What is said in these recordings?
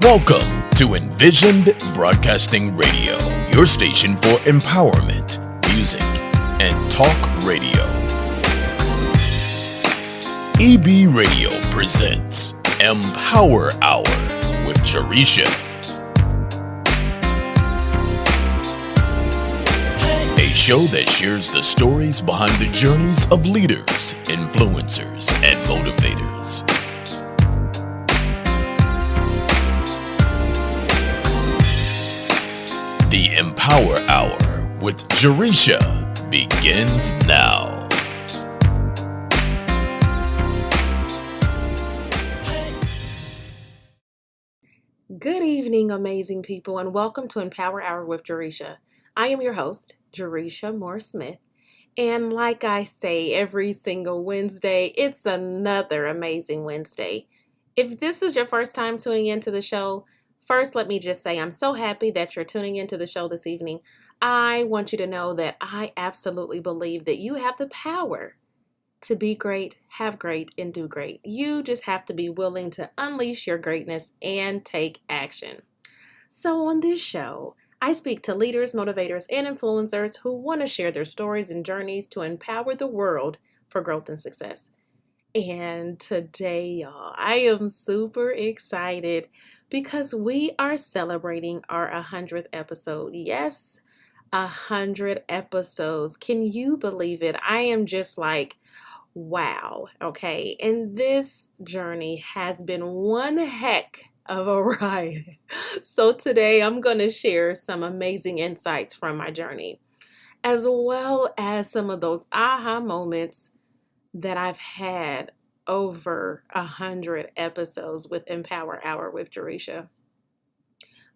Welcome to Envisioned Broadcasting Radio, your station for empowerment, music, and talk radio. EB Radio presents Empower Hour with Jaresha. A show that shares the stories behind the journeys of leaders, influencers, and motivators. The Empower Hour with Jaresha begins now. Good evening, amazing people, and welcome to Empower Hour with Jaresha. I am your host, Jaresha Moore-Smith, and like I say every single Wednesday, it's another amazing Wednesday. If this is your first time tuning into the show, first, let me just say I'm so happy that you're tuning into the show this evening. I want you to know that I absolutely believe that you have the power to be great, have great, and do great. You just have to be willing to unleash your greatness and take action. So on this show, I speak to leaders, motivators, and influencers who want to share their stories and journeys to empower the world for growth and success. And today, y'all, I am super excited because we are celebrating our 100th episode. Yes, 100 episodes. Can you believe it? I am just like, wow. Okay. And this journey has been one heck of a ride. So today I'm going to share some amazing insights from my journey, as well as some of those aha moments that I've had over 100 episodes with Empower Hour with Jaresha.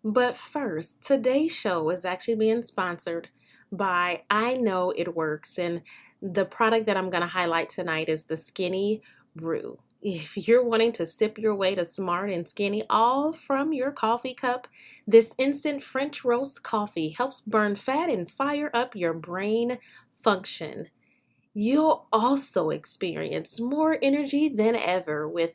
But first, today's show is actually being sponsored by I Know It Works, and the product that I'm going to highlight tonight is the Skinny Brew. If you're wanting to sip your way to smart and skinny all from your coffee cup, this instant French roast coffee helps burn fat and fire up your brain function. You'll also experience more energy than ever with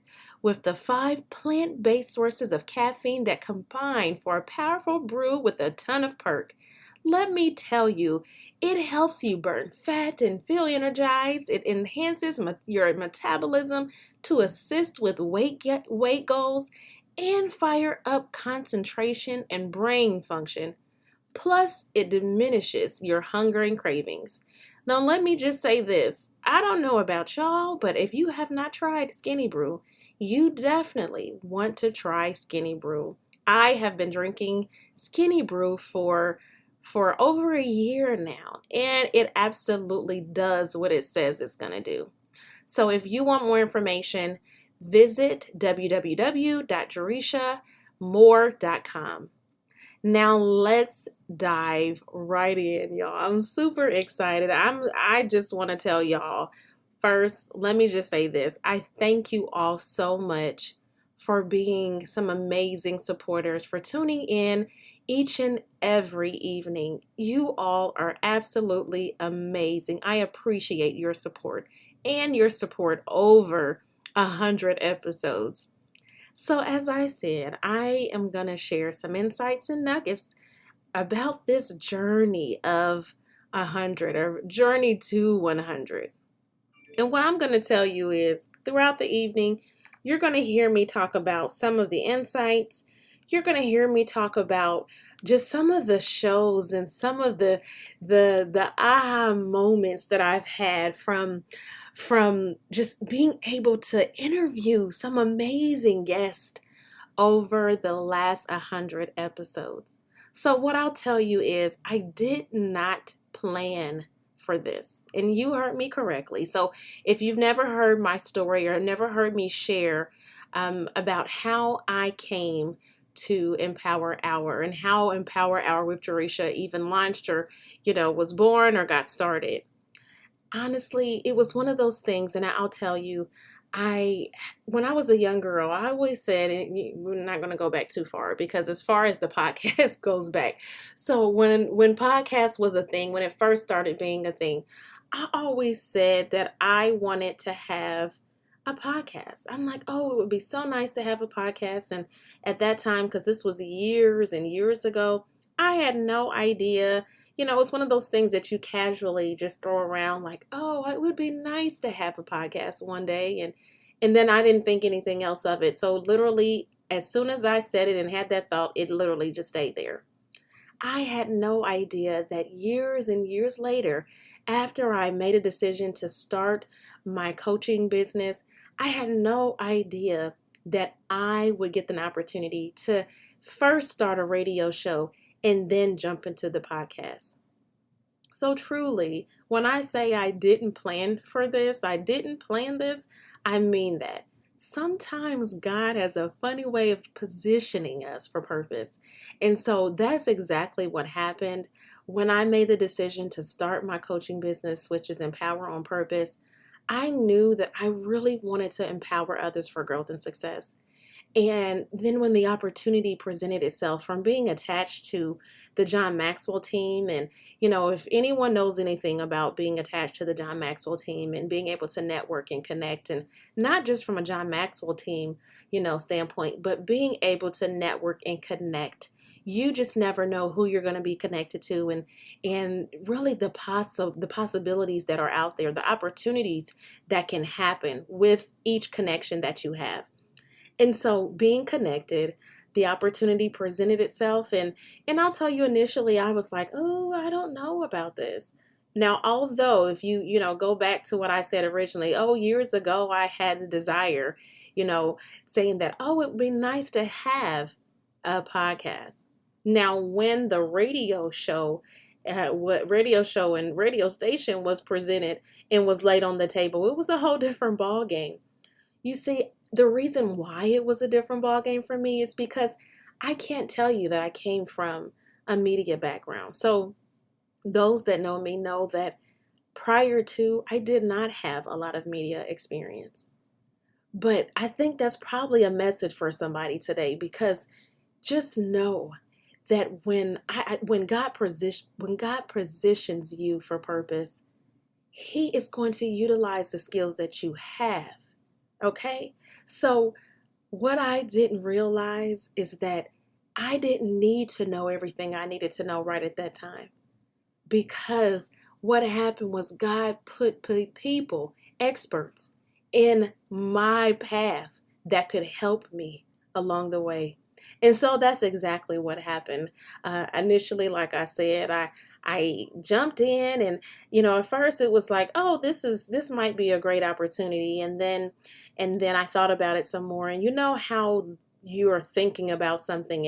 the 5 plant-based sources of caffeine that combine for a powerful brew with a ton of perk. Let me tell you, it helps you burn fat and feel energized. It enhances your metabolism to assist with weight goals and fire up concentration and brain function. Plus, it diminishes your hunger and cravings. Now, let me just say this. I don't know about y'all, but if you have not tried Skinny Brew, you definitely want to try Skinny Brew. I have been drinking Skinny Brew for over a year now, and it absolutely does what it says it's going to do. So if you want more information, visit www.jareshamore.com. Now let's dive right in, y'all. I'm super excited. I just want to tell y'all, first, let me just say this. I thank you all so much for being some amazing supporters, for tuning in each and every evening. You all are absolutely amazing. I appreciate your support and your support over 100 episodes. So as I said, I am going to share some insights and nuggets about this journey of 100 or journey to 100. And what I'm going to tell you is throughout the evening, you're going to hear me talk about some of the insights. You're going to hear me talk about just some of the shows and some of the aha moments that I've had from just being able to interview some amazing guests over the last 100 episodes. So what I'll tell you is I did not plan for this, and you heard me correctly. So if you've never heard my story or never heard me share about how I came to Empower Hour and how Empower Hour with Jaresha even launched or, was born or got started. Honestly, it was one of those things, and I'll tell you, when I was a young girl, I always said, and we're not going to go back too far because as far as the podcast goes back. So when podcast was a thing, when it first started being a thing, I always said that I wanted to have a podcast. I'm like, oh, it would be so nice to have a podcast. And at that time, because this was years and years ago, I had no idea. It's one of those things that you casually just throw around like, oh, it would be nice to have a podcast one day. And then I didn't think anything else of it. So literally, as soon as I said it and had that thought, it literally just stayed there. I had no idea that years and years later, after I made a decision to start my coaching business, I had no idea that I would get an opportunity to first start a radio show and then jump into the podcast. So truly, when I say I didn't plan for this, I didn't plan this, I mean that. Sometimes God has a funny way of positioning us for purpose. And so that's exactly what happened when I made the decision to start my coaching business, which is Empower on Purpose. I knew that I really wanted to empower others for growth and success. And then when the opportunity presented itself from being attached to the John Maxwell team, and, if anyone knows anything about being attached to the John Maxwell team and being able to network and connect, and not just from a John Maxwell team, standpoint, but being able to network and connect, you just never know who you're going to be connected to, and really the possibilities that are out there, the opportunities that can happen with each connection that you have. And so being connected, the opportunity presented itself. And I'll tell you, initially, I was like, oh, I don't know about this. Now, although if you go back to what I said originally, years ago, I had the desire, saying that, it would be nice to have a podcast. Now, when the radio show and radio station was presented and was laid on the table, it was a whole different ball game. You see, the reason why it was a different ballgame for me is because I can't tell you that I came from a media background. So those that know me know that prior to, I did not have a lot of media experience. But I think that's probably a message for somebody today, because just know that when God positions you for purpose, He is going to utilize the skills that you have. Okay? So what I didn't realize is that I didn't need to know everything I needed to know right at that time, because what happened was God put people, experts, in my path that could help me along the way. And so that's exactly what happened. Initially, like I said, I jumped in, and at first it was like, oh, this might be a great opportunity, and then I thought about it some more, and how you are thinking about something,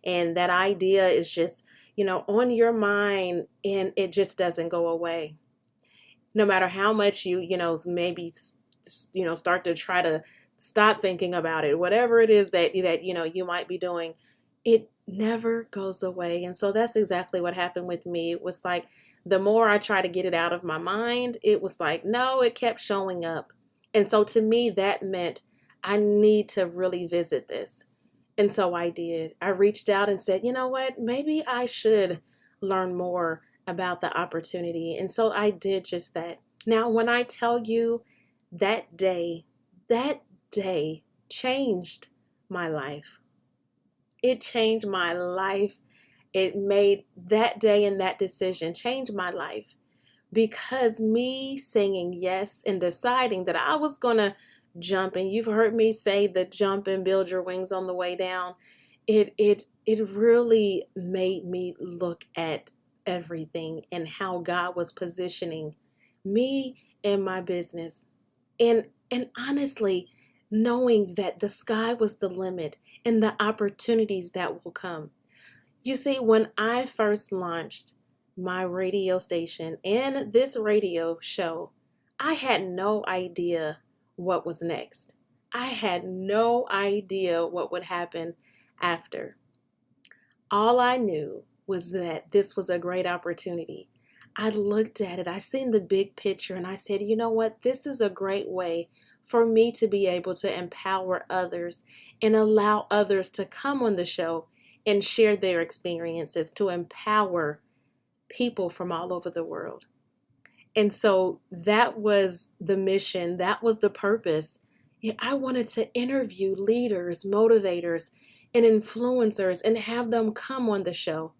and that idea is just on your mind, and it just doesn't go away. No matter how much you maybe start to try to stop thinking about it, whatever it is that you might be doing, it never goes away. And so that's exactly what happened with me. It was like the more I try to get it out of my mind, it was like, no, it kept showing up. And so to me, that meant I need to really visit this. And so I did. I reached out and said, you know what, maybe I should learn more about the opportunity. And so I did just that. Now, when I tell you that day changed my life. It changed my life. It made that day and that decision change my life, because me saying yes and deciding that I was going to jump, and you've heard me say the jump and build your wings on the way down. It really made me look at everything and how God was positioning me and my business. And honestly, knowing that the sky was the limit and the opportunities that will come. You see, when I first launched my radio station and this radio show, I had no idea what was next. I had no idea what would happen after. All I knew was that this was a great opportunity. I looked at it, I seen the big picture, and I said, you know what? This is a great way for me to be able to empower others and allow others to come on the show and share their experiences to empower people from all over the world. And so that was the mission, that was the purpose I wanted to interview leaders, motivators, and influencers and have them come on the show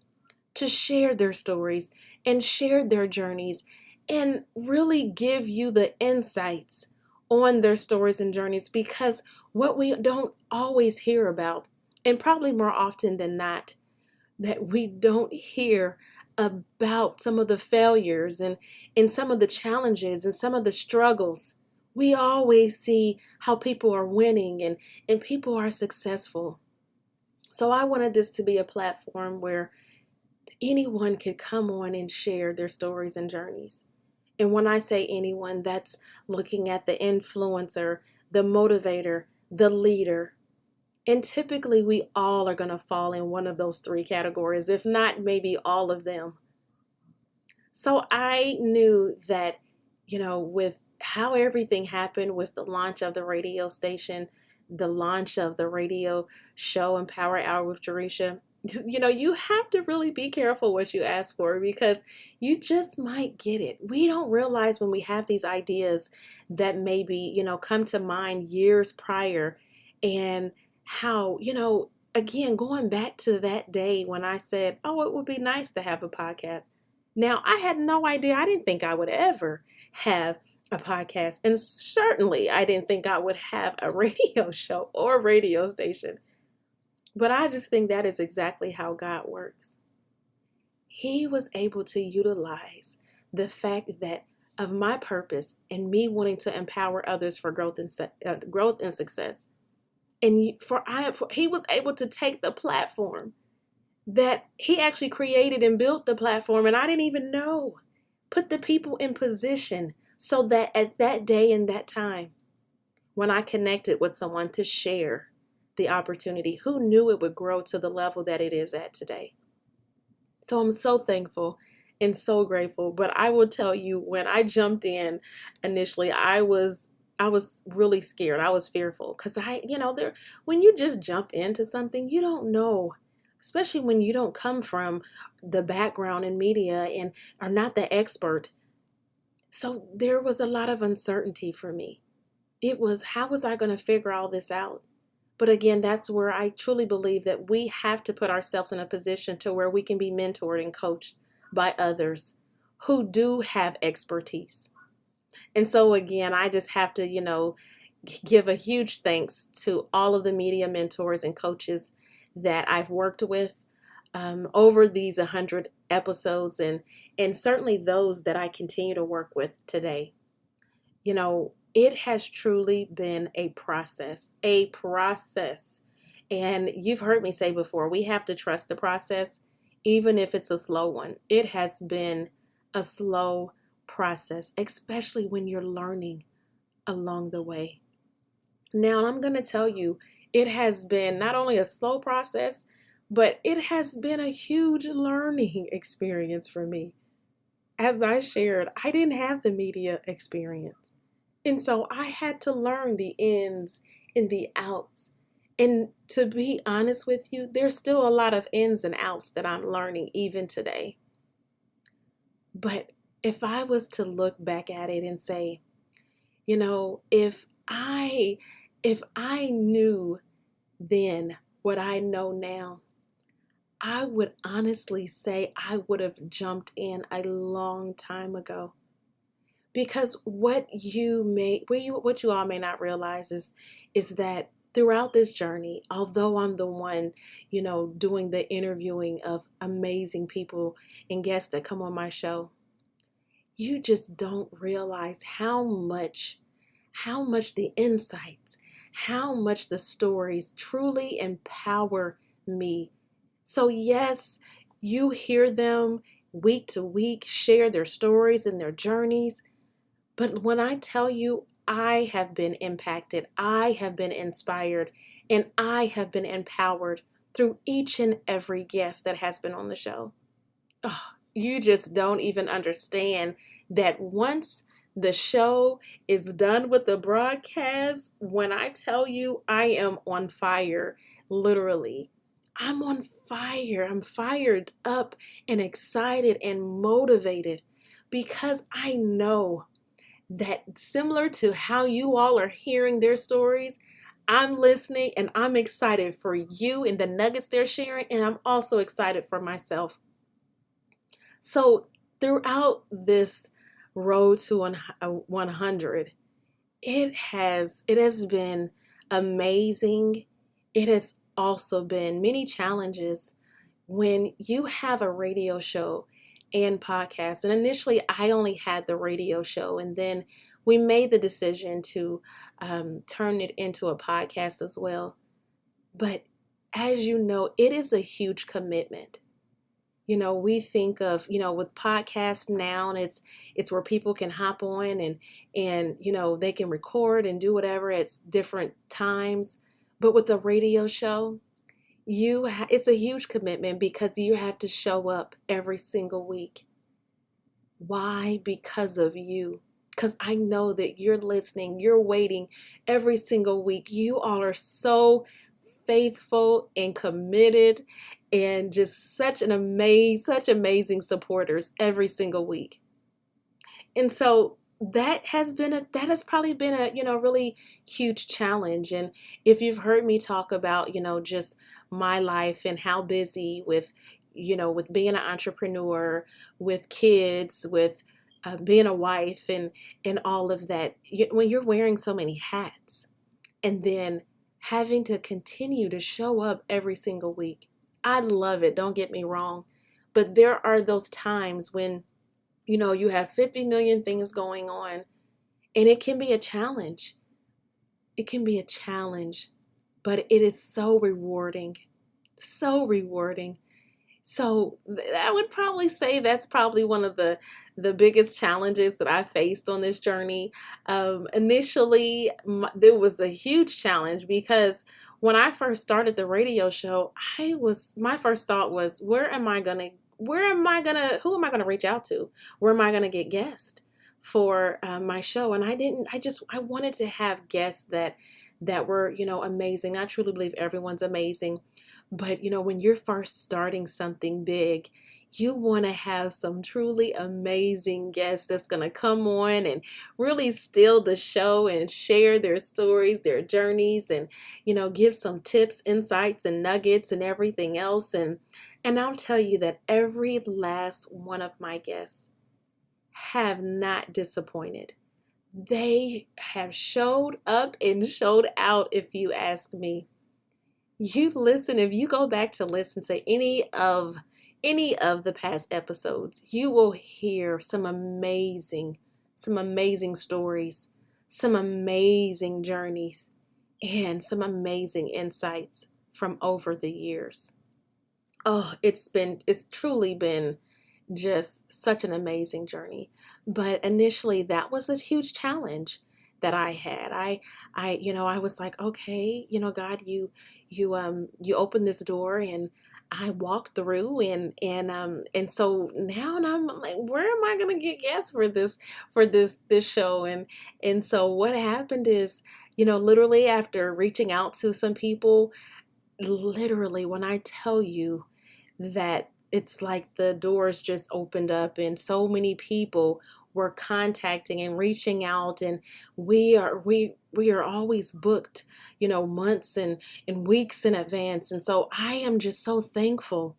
to share their stories and share their journeys and really give you the insights on their stories and journeys, because what we don't always hear about, and probably more often than not, that we don't hear about some of the failures and some of the challenges and some of the struggles. We always see how people are winning and people are successful. So I wanted this to be a platform where anyone could come on and share their stories and journeys. And when I say anyone, that's looking at the influencer, the motivator, the leader. And typically we all are going to fall in one of those three categories, if not maybe all of them. So I knew that, with how everything happened with the launch of the radio station, the launch of the radio show Empower Hour with Jaresha, you have to really be careful what you ask for, because you just might get it. We don't realize when we have these ideas that maybe, come to mind years prior, and how, again, going back to that day when I said, oh, it would be nice to have a podcast. Now, I had no idea. I didn't think I would ever have a podcast. And certainly I didn't think I would have a radio show or radio station. But I just think that is exactly how God works. He was able to utilize the fact that of my purpose and me wanting to empower others for growth and success. And he was able to take the platform that he actually created and built the platform, and I didn't even know, put the people in position so that at that day and that time, when I connected with someone to share the opportunity, who knew it would grow to the level that it is at today. So I'm so thankful and so grateful. But I will tell you, when I jumped in initially, I was really scared. I was fearful because when you just jump into something, you don't know, especially when you don't come from the background in media and are not the expert. So there was a lot of uncertainty for me. It was, how was I going to figure all this out? But again, that's where I truly believe that we have to put ourselves in a position to where we can be mentored and coached by others who do have expertise. And so again, I just have to, give a huge thanks to all of the media mentors and coaches that I've worked with over these 100 episodes, and certainly those that I continue to work with today. It has truly been a process. And you've heard me say before, we have to trust the process, even if it's a slow one. It has been a slow process, especially when you're learning along the way. Now, I'm going to tell you, it has been not only a slow process, but it has been a huge learning experience for me. As I shared, I didn't have the media experience. And so I had to learn the ins and the outs. And to be honest with you, there's still a lot of ins and outs that I'm learning even today. But if I was to look back at it and say, if I knew then what I know now, I would honestly say I would have jumped in a long time ago. Because what you all may not realize is that throughout this journey, although I'm the one, doing the interviewing of amazing people and guests that come on my show, you just don't realize how much the insights, how much the stories truly empower me. So yes, you hear them week to week share their stories and their journeys. But when I tell you, I have been impacted, I have been inspired, and I have been empowered through each and every guest that has been on the show. Oh, you just don't even understand that once the show is done with the broadcast, when I tell you I am on fire, literally, I'm on fire. I'm fired up and excited and motivated because I know that similar to how you all are hearing their stories, I'm listening and I'm excited for you and the nuggets they're sharing, and I'm also excited for myself. So throughout this road to 100, it has been amazing. It has also been many challenges when you have a radio show and podcast. And initially, I only had the radio show, and then we made the decision to turn it into a podcast as well. But as you know, it is a huge commitment. We think of, with podcasts now, and it's where people can hop on and they can record and do whatever at different times. But with a radio show, it's a huge commitment because you have to show up every single week. Why? Because of you. Because I know that you're listening, you're waiting every single week. You all are so faithful and committed and just such amazing supporters every single week. And so that has probably been a really huge challenge. And if you've heard me talk about, just my life and how busy with being an entrepreneur, with kids, with being a wife and all of that, when you're wearing so many hats and then having to continue to show up every single week. I love it, don't get me wrong. But there are those times when, you have 50 million things going on, and it can be a challenge. It can be a challenge, but it is so rewarding. So rewarding. So I would probably say that's probably one of the biggest challenges that I faced on this journey. Initially, there was a huge challenge because when I first started the radio show, my first thought was, who am I gonna reach out to? Where am I gonna get guests for my show? And I wanted to have guests that were, amazing. I truly believe everyone's amazing. But, when you're first starting something big, you want to have some truly amazing guests that's going to come on and really steal the show and share their stories, their journeys, and, give some tips, insights, and nuggets and everything else. And I'll tell you that every last one of my guests have not disappointed. They have showed up and showed out, if you ask me. If you go back to listen to any of the past episodes, you will hear some amazing stories, some amazing journeys, and some amazing insights from over the years. Oh, it's truly been just such an amazing journey. But initially that was a huge challenge that I had. I was like, okay, God, you opened this door and I walked through and so now and I'm like, where am I gonna get guests for this show? And so what happened is, literally after reaching out to some people, literally when I tell you that it's like the doors just opened up and so many people were contacting and reaching out, and we are always booked, months and weeks in advance. And so I am just so thankful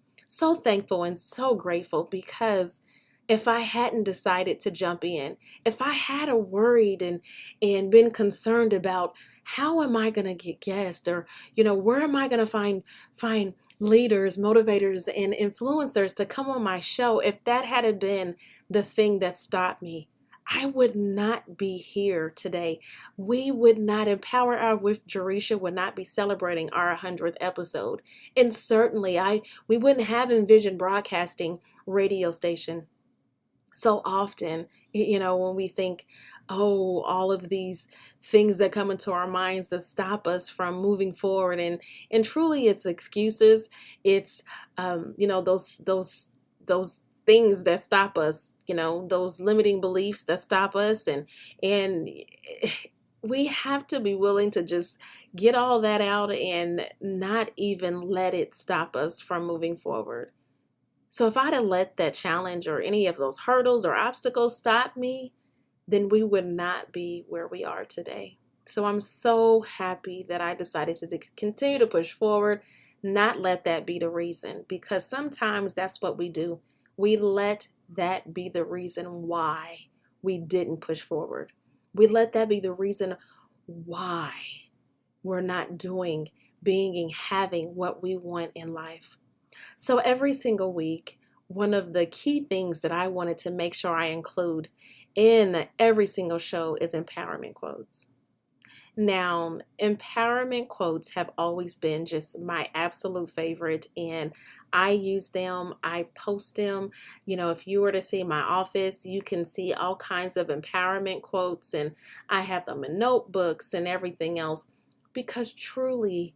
and so grateful, because if I hadn't decided to jump in, if I had worried and been concerned about how am I going to get guests, or where am I going to find leaders, motivators, and influencers to come on my show, if that had been the thing that stopped me, I would not be here today. We would not, Empower Hour with Jaresha would not be celebrating our 100th episode. And certainly we wouldn't have Envisioned Broadcasting radio station. So often, when we think, oh, all of these things that come into our minds that stop us from moving forward, and truly it's excuses. It's those things that stop us, those limiting beliefs that stop us, and we have to be willing to just get all that out and not even let it stop us from moving forward. So if I'd have let that challenge or any of those hurdles or obstacles stop me, then we would not be where we are today. So I'm so happy that I decided to continue to push forward, not let that be the reason, because sometimes that's what we do. We let that be the reason why we didn't push forward. We let that be the reason why we're not doing, being, and having what we want in life. So every single week, one of the key things that I wanted to make sure I include in every single show is empowerment quotes. Now, empowerment quotes have always been just my absolute favorite, and I use them, I post them. If you were to see my office, you can see all kinds of empowerment quotes, and I have them in notebooks and everything else, because truly,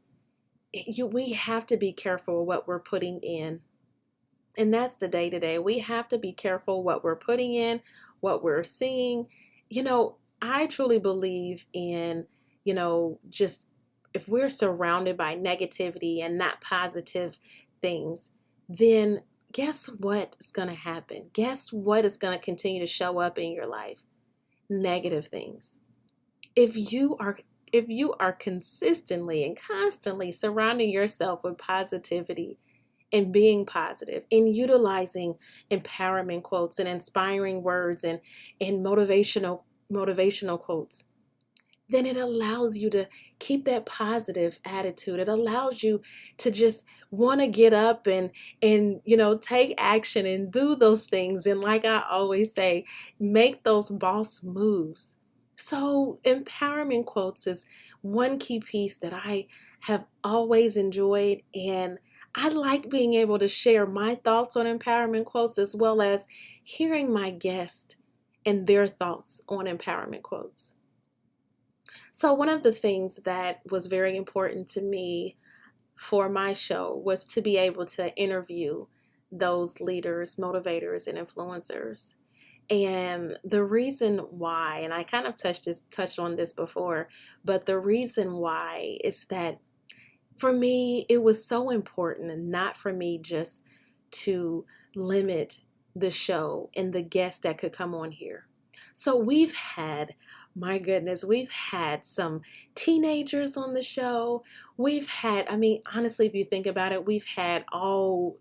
we have to be careful what we're putting in. And that's the day to day. We have to be careful what we're putting in, what we're seeing. I truly believe in, just if we're surrounded by negativity and not positive things, then guess what is going to happen? Guess what is going to continue to show up in your life? Negative things. If you are consistently and constantly surrounding yourself with positivity and being positive and utilizing empowerment quotes and inspiring words and motivational quotes, then it allows you to keep that positive attitude. It allows you to just want to get up and take action and do those things. And like I always say, make those boss moves. So empowerment quotes is one key piece that I have always enjoyed, and I like being able to share my thoughts on empowerment quotes as well as hearing my guests and their thoughts on empowerment quotes. So one of the things that was very important to me for my show was to be able to interview those leaders, motivators, and influencers. And the reason why, and I kind of touched on this before, but the reason why is that for me, it was so important, and not for me just to limit the show and the guests that could come on here. So my goodness, we've had some teenagers on the show. Honestly, if you think about it, we've had all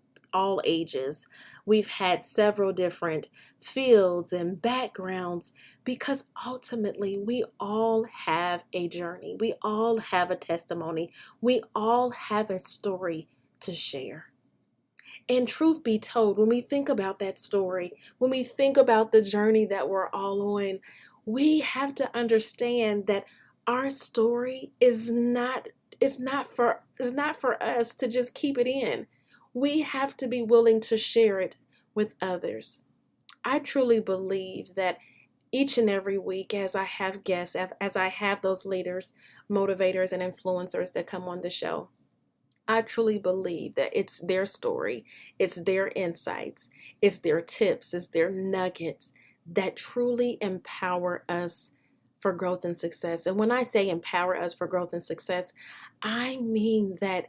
ages. We've had several different fields and backgrounds, because ultimately we all have a journey. We all have a testimony. We all have a story to share. And truth be told, when we think about that story, when we think about the journey that we're all on, we have to understand that our story is not for us to just keep it in. We have to be willing to share it with others. I truly believe that each and every week, as I have guests, as I have those leaders, motivators, and influencers that come on the show, I truly believe that it's their story, it's their insights, it's their tips, it's their nuggets that truly empower us for growth and success. And when I say empower us for growth and success, I mean that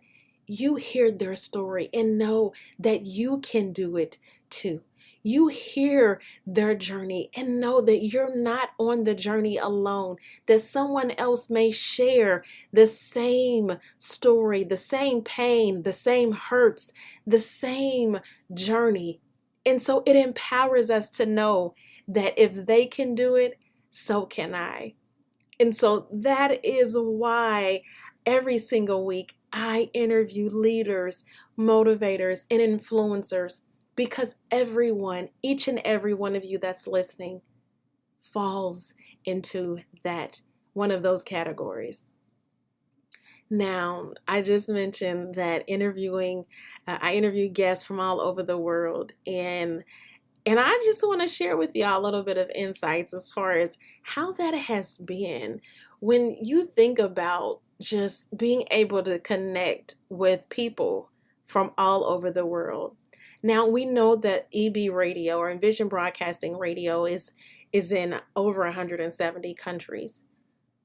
you hear their story and know that you can do it too. You hear their journey and know that you're not on the journey alone, that someone else may share the same story, the same pain, the same hurts, the same journey. And so it empowers us to know that if they can do it, so can I. And so that is why every single week I interview leaders, motivators, and influencers, because each and every one of you that's listening falls into that one of those categories. Now, I just mentioned that I interview guests from all over the world, and I just want to share with y'all a little bit of insights as far as how that has been. When you think about just being able to connect with people from all over the world. Now, we know that EB radio, or Envisioned Broadcasting radio, is in over 170 countries.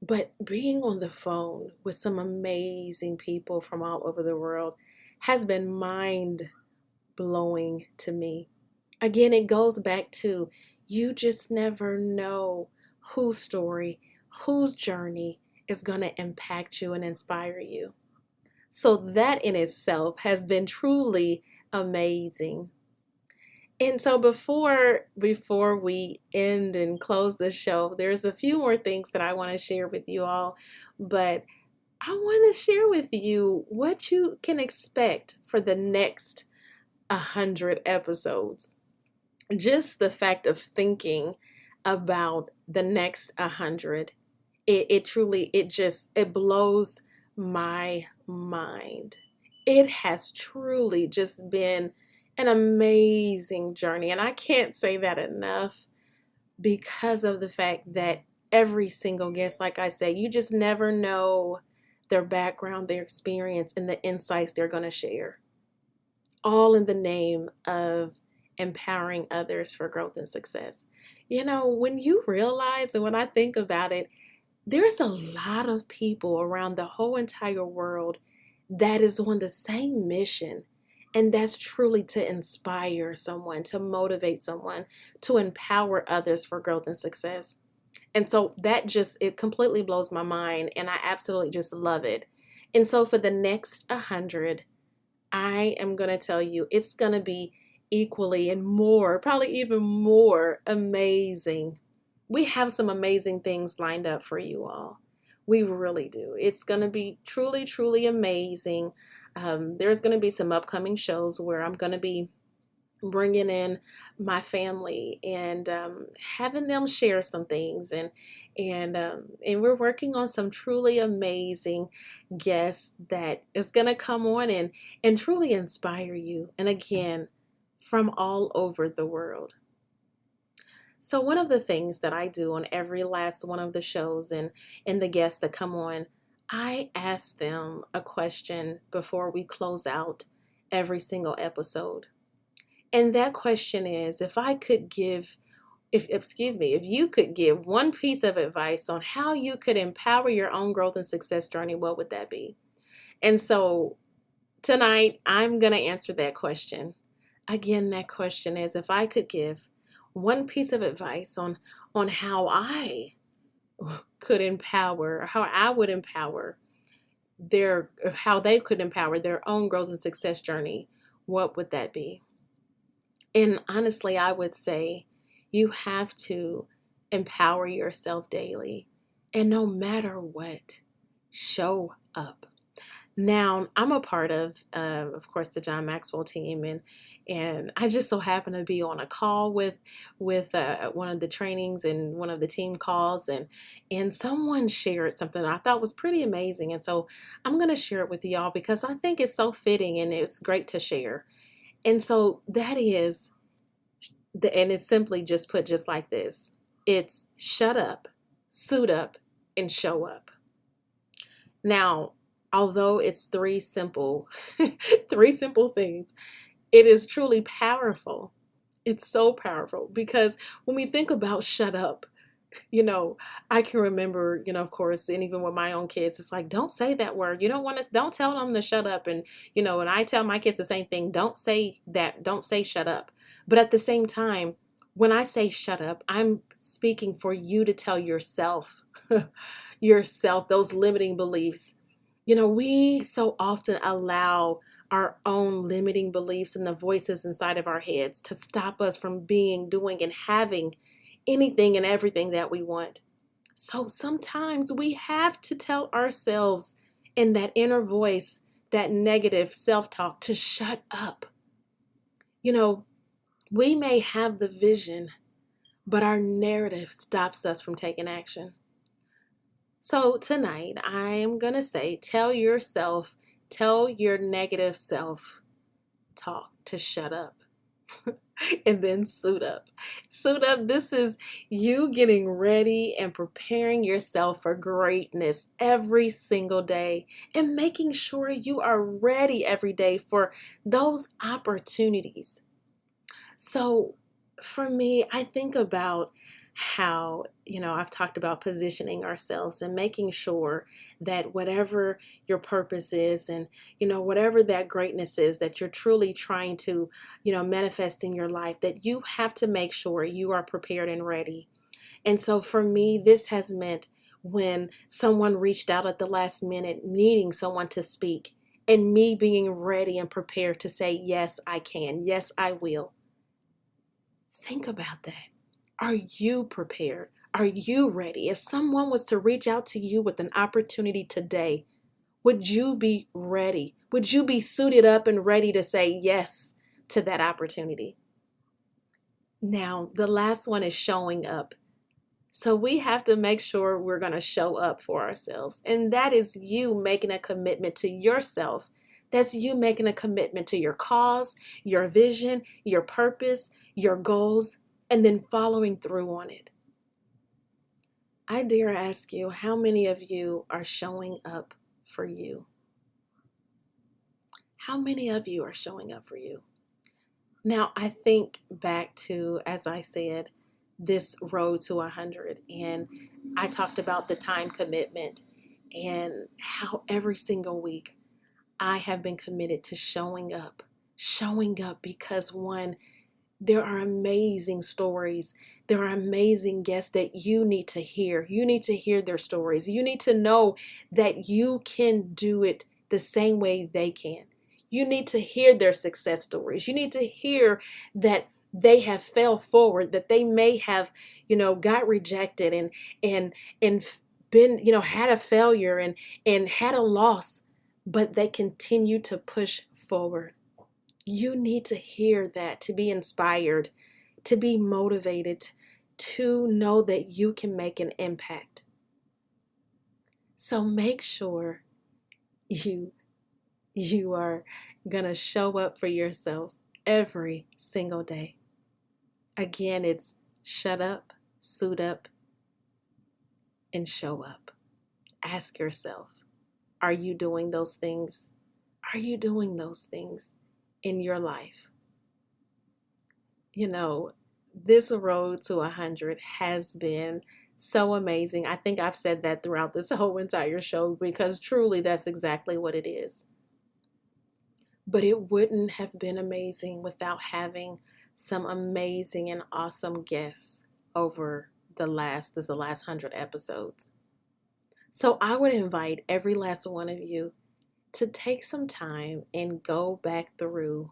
But being on the phone with some amazing people from all over the world has been mind-blowing to me. Again, it goes back to, you just never know whose story, whose journey is going to impact you and inspire you. So that in itself has been truly amazing. And so before we end and close the show, there's a few more things that I want to share with you all, but I want to share with you what you can expect for the next 100 episodes. Just the fact of thinking about the next 100, it blows my mind. It has truly just been an amazing journey, and I can't say that enough because of the fact that every single guest, like I say, you just never know their background, their experience, and the insights they're going to share, all in the name of empowering others for growth and success. When you realize, and when I think about it, there's a lot of people around the whole entire world that is on the same mission. And that's truly to inspire someone, to motivate someone, to empower others for growth and success. And so it completely blows my mind, and I absolutely just love it. And so for the next 100, I am going to tell you it's going to be equally and more, probably even more amazing. We have some amazing things lined up for you all. We really do. It's going to be truly, truly amazing. There's going to be some upcoming shows where I'm going to be bringing in my family and having them share some things, and we're working on some truly amazing guests that is going to come on and truly inspire you, and again, from all over the world. So one of the things that I do on every last one of the shows and the guests that come on, I ask them a question before we close out every single episode. And that question is, if you could give one piece of advice on how you could empower your own growth and success journey, what would that be? And so tonight, I'm going to answer that question. Again, that question is, if I could give one piece of advice on how I could empower, how I would empower how they could empower their own growth and success journey, what would that be? And honestly, I would say you have to empower yourself daily. And no matter what, show up. Now, I'm a part of course, the John Maxwell team, and I just so happen to be on a call with one of the trainings and one of the team calls, and someone shared something I thought was pretty amazing, and so I'm going to share it with y'all because I think it's so fitting and it's great to share. And so that is, and it's simply just put just like this. It's shut up, suit up, and show up. Now, although it's three simple things, it is truly powerful. It's so powerful because when we think about shut up, I can remember, of course, and even with my own kids, it's like, don't say that word. Don't tell them to shut up. And, and I tell my kids the same thing. Don't say that. Don't say shut up. But at the same time, when I say shut up, I'm speaking for you to tell yourself, those limiting beliefs. We so often allow our own limiting beliefs and the voices inside of our heads to stop us from being, doing, and having anything and everything that we want. So sometimes we have to tell ourselves in that inner voice, that negative self-talk, to shut up. We may have the vision, but our narrative stops us from taking action. So tonight, I am going to say, tell your negative self-talk to shut up. And then suit up. Suit up, this is you getting ready and preparing yourself for greatness every single day and making sure you are ready every day for those opportunities. So for me, I think about how, I've talked about positioning ourselves and making sure that whatever your purpose is and, whatever that greatness is that you're truly trying to, manifest in your life, that you have to make sure you are prepared and ready. And so for me, this has meant when someone reached out at the last minute, needing someone to speak, and me being ready and prepared to say, yes, I can. Yes, I will. Think about that. Are you prepared? Are you ready? If someone was to reach out to you with an opportunity today, would you be ready? Would you be suited up and ready to say yes to that opportunity? Now, the last one is showing up. So we have to make sure we're going to show up for ourselves. And that is you making a commitment to yourself. That's you making a commitment to your cause, your vision, your purpose, your goals, and then following through on it. I dare ask you, how many of you are showing up for you? How many of you are showing up for you? Now, I think back to, as I said, this road to 100, and I talked about the time commitment and how every single week I have been committed to showing up because one, there are amazing stories. There are amazing guests that you need to hear. You need to hear their stories. You need to know that you can do it the same way they can. You need to hear their success stories. You need to hear that they have fell forward, that they may have, got rejected and been, had a failure and had a loss, but they continue to push forward. You need to hear that to be inspired, to be motivated, to know that you can make an impact. So make sure you are going to show up for yourself every single day. Again, it's shut up, suit up, and show up. Ask yourself, are you doing those things? Are you doing those things in your life? This road to 100 has been so amazing. I think I've said that throughout this whole entire show because truly that's exactly what it is. But it wouldn't have been amazing without having some amazing and awesome guests over the last 100 episodes. So I would invite every last one of you to take some time and go back through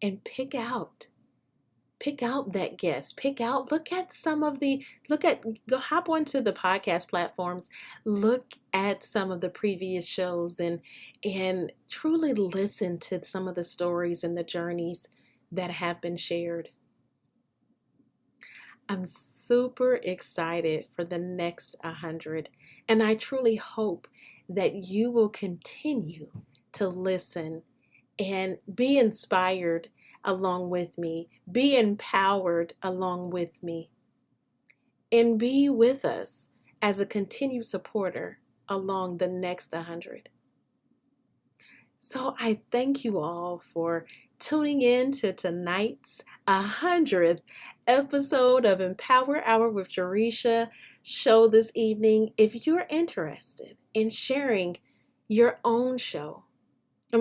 and hop onto the podcast platforms, look at some of the previous shows and truly listen to some of the stories and the journeys that have been shared. I'm super excited for the next 100, and I truly hope that you will continue to listen and be inspired along with me, be empowered along with me, and be with us as a continued supporter along the next 100. So I thank you all for tuning in to tonight's 100th episode of Empower Hour with Jaresha show this evening. If you're interested in sharing your own show,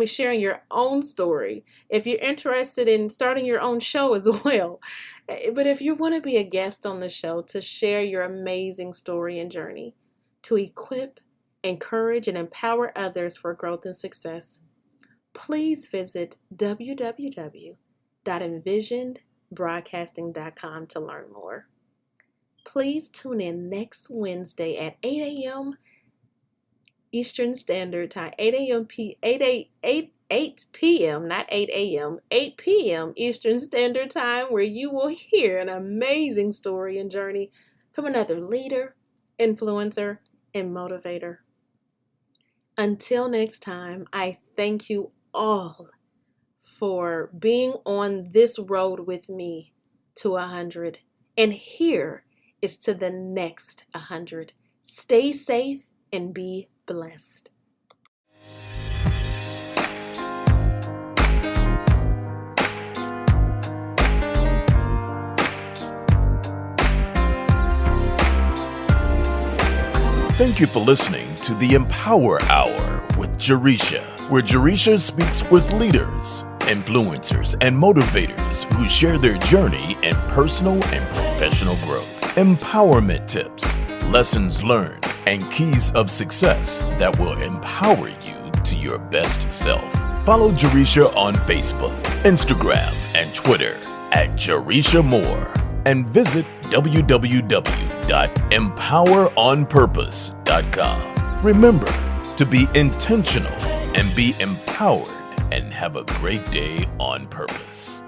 sharing your own story, if you're interested in starting your own show as well, but if you want to be a guest on the show to share your amazing story and journey, to equip, encourage, and empower others for growth and success, please visit www.envisionedbroadcasting.com to learn more. Please tune in next Wednesday at 8 a.m. Eastern Standard Time, 8 p.m., not 8 a.m., 8 p.m. Eastern Standard Time, where you will hear an amazing story and journey from another leader, influencer, and motivator. Until next time, I thank you all for being on this road with me to 100. And here is to the next 100. Stay safe and be blessed. Thank you for listening to the Empower Hour with Jaresha, where Jaresha speaks with leaders, influencers, and motivators who share their journey in personal and professional growth. empowerment tips, lessons learned, and keys of success that will empower you to your best self. Follow Jaresha on Facebook, Instagram, and Twitter at Jaresha Moore, and visit www.empoweronpurpose.com. Remember to be intentional and be empowered, and have a great day on purpose.